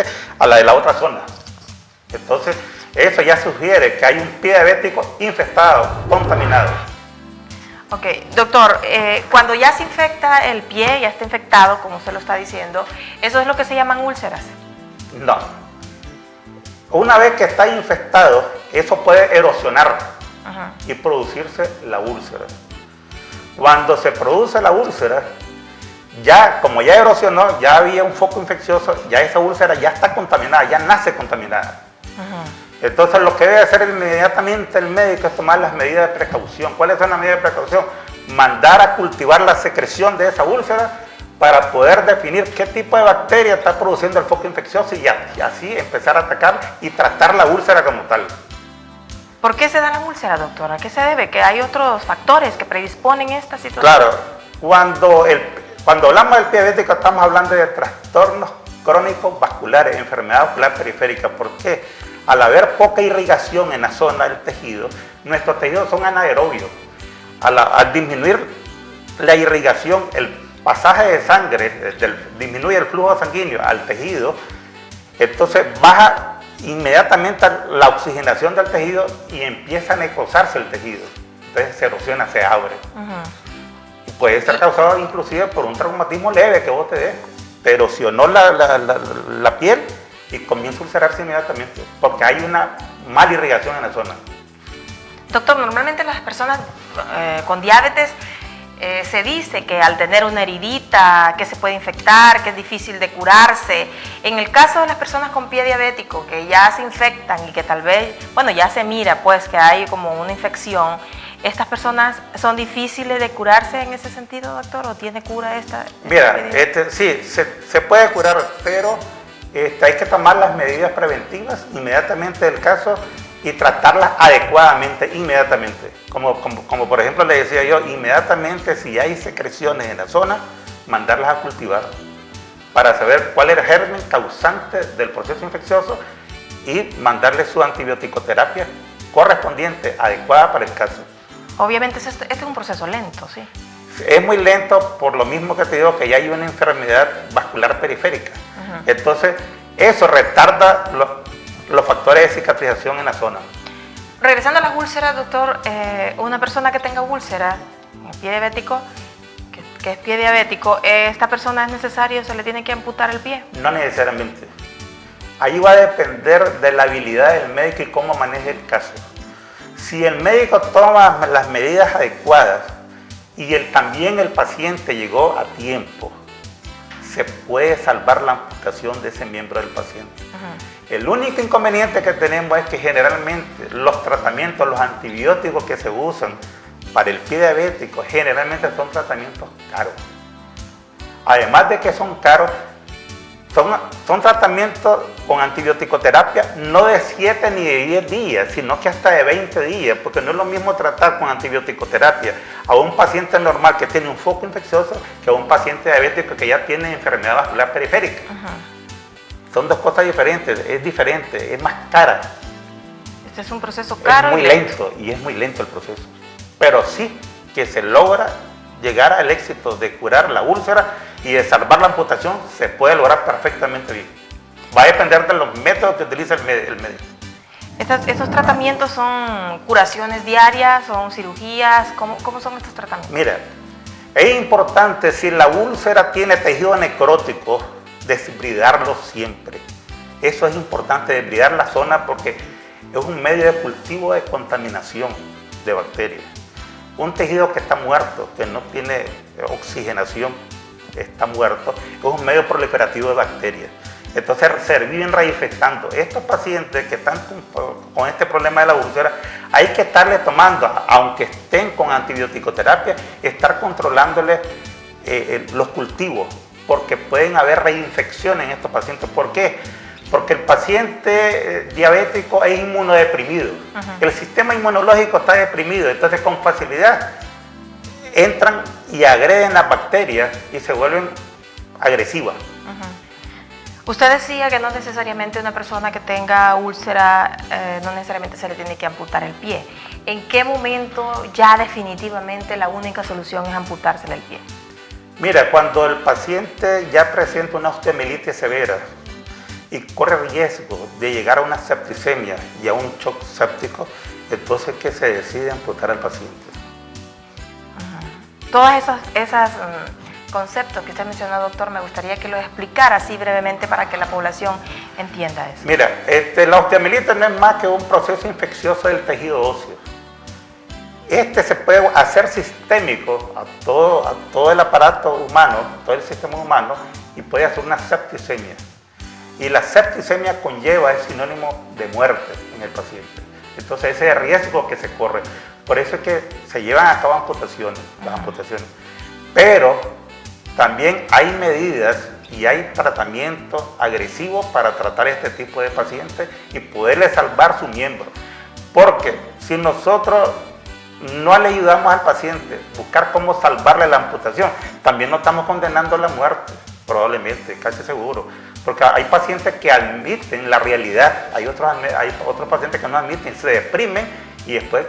que a la de la otra zona. Entonces, eso ya sugiere que hay un pie diabético infectado, contaminado. Ok, doctor, cuando ya se infecta el pie, ya está infectado, como usted lo está diciendo, ¿eso es lo que se llaman úlceras? No. Una vez que está infectado, eso puede erosionar y producirse la úlcera. Cuando se produce la úlcera, ya como ya erosionó, ya había un foco infeccioso, ya esa úlcera ya está contaminada, ya nace contaminada. Entonces lo que debe hacer inmediatamente el médico es tomar las medidas de precaución. ¿Cuáles son las medidas de precaución? Mandar a cultivar la secreción de esa úlcera para poder definir qué tipo de bacteria está produciendo el foco infeccioso y así empezar a atacar y tratar la úlcera como tal. ¿Por qué se da la úlcera, doctora? ¿A qué se debe? ¿Que hay otros factores que predisponen esta situación? Claro, cuando hablamos del pie diabético estamos hablando de trastornos crónicos vasculares, enfermedad vascular periférica. ¿Por qué? Al haber poca irrigación en la zona del tejido, nuestros tejidos son anaerobios. Al disminuir la irrigación, el pasaje de sangre, disminuye el flujo sanguíneo al tejido, entonces baja inmediatamente la oxigenación del tejido y empieza a necrosarse el tejido. Entonces se erosiona, se abre. Y puede ser causado inclusive por un traumatismo leve que vos te des. Te erosionó la piel y comienza a ulcerarse inmediatamente porque hay una mala irrigación en la zona. Doctor, normalmente las personas con diabetes se dice que al tener una heridita que se puede infectar, que es difícil de curarse. En el caso de las personas con pie diabético que ya se infectan y que tal vez, bueno, ya se mira pues que hay como una infección, ¿estas personas son difíciles de curarse en ese sentido, doctor? ¿O tiene cura esta? Mira, sí, se puede curar, pero hay que tomar las medidas preventivas inmediatamente del caso y tratarlas adecuadamente, inmediatamente. Como por ejemplo le decía yo, inmediatamente si hay secreciones en la zona, mandarlas a cultivar para saber cuál es el germen causante del proceso infeccioso y mandarle su antibiótico-terapia correspondiente, adecuada para el caso. Obviamente este es un proceso lento, ¿sí? Es muy lento por lo mismo que te digo que ya hay una enfermedad vascular periférica. Entonces, eso retarda los factores de cicatrización en la zona. Regresando a las úlceras, doctor, una persona que tenga úlcera, pie diabético, que es pie diabético, ¿esta persona es necesario, se le tiene que amputar el pie? No necesariamente. Ahí va a depender de la habilidad del médico y cómo maneje el caso. Si el médico toma las medidas adecuadas y también el paciente llegó a tiempo, se puede salvar la amputación de ese miembro del paciente. El único inconveniente que tenemos es que generalmente los tratamientos, los antibióticos que se usan para el pie diabético, generalmente son tratamientos caros. Además de que son caros, son tratamientos con antibiótico-terapia no de 7 ni de 10 días, sino que hasta de 20 días, porque no es lo mismo tratar con antibiótico-terapia a un paciente normal que tiene un foco infeccioso que a un paciente diabético que ya tiene enfermedad vascular periférica. Son dos cosas diferentes, es diferente, es más cara. Este es un proceso caro. Es muy lento y es muy lento el proceso. Pero sí que se logra llegar al éxito de curar la úlcera y de salvar la amputación, se puede lograr perfectamente bien. Va a depender de los métodos que utiliza el médico. ¿Estos tratamientos son curaciones diarias, son cirugías? ¿Cómo son estos tratamientos? Mira, es importante, si la úlcera tiene tejido necrótico, desbridarlo siempre. Eso es importante, desbridar la zona porque es un medio de cultivo de contaminación de bacterias. Un tejido que está muerto, que no tiene oxigenación, está muerto, es un medio proliferativo de bacterias. Entonces se viven reinfectando. Estos pacientes que están con este problema de la úlcera, hay que estarles tomando, aunque estén con antibiótico-terapia, estar controlándoles los cultivos, porque pueden haber reinfecciones en estos pacientes. ¿Por qué? Porque el paciente diabético es inmunodeprimido. El sistema inmunológico está deprimido, entonces con facilidad entran y agreden las bacterias y se vuelven agresivas. Usted decía que no necesariamente una persona que tenga úlcera, no necesariamente se le tiene que amputar el pie. ¿En qué momento ya definitivamente la única solución es amputársele el pie? Mira, cuando el paciente ya presenta una osteomielitis severa, y corre riesgo de llegar a una septicemia y a un shock séptico, entonces que se decide amputar al paciente. Todos esos conceptos que usted mencionó, doctor, me gustaría que lo explicara así brevemente para que la población entienda eso. Mira, la osteomielitis no es más que un proceso infeccioso del tejido óseo. Se puede hacer sistémico a todo el aparato humano, todo el sistema humano, y puede hacer una septicemia. Y la septicemia conlleva, es sinónimo de muerte en el paciente. Entonces ese es el riesgo que se corre. Por eso es que se llevan a cabo amputaciones, las amputaciones. Pero también hay medidas y hay tratamientos agresivos para tratar este tipo de pacientes y poderle salvar su miembro. Porque si nosotros no le ayudamos al paciente a buscar cómo salvarle la amputación, también no estamos condenando a la muerte, probablemente, casi seguro. Porque hay pacientes que admiten la realidad, hay otros pacientes que no admiten, se deprimen y después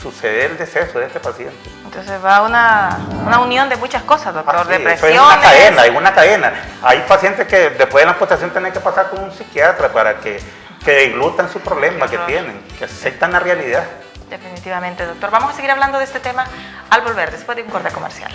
sucede el deceso de este paciente. Entonces va una unión de muchas cosas, doctor, depresiones. Es una cadena. Hay pacientes que después de la amputación tienen que pasar con un psiquiatra para que deglutan su problema que tienen, que aceptan la realidad. Definitivamente, doctor. Vamos a seguir hablando de este tema al volver, después de un corte comercial.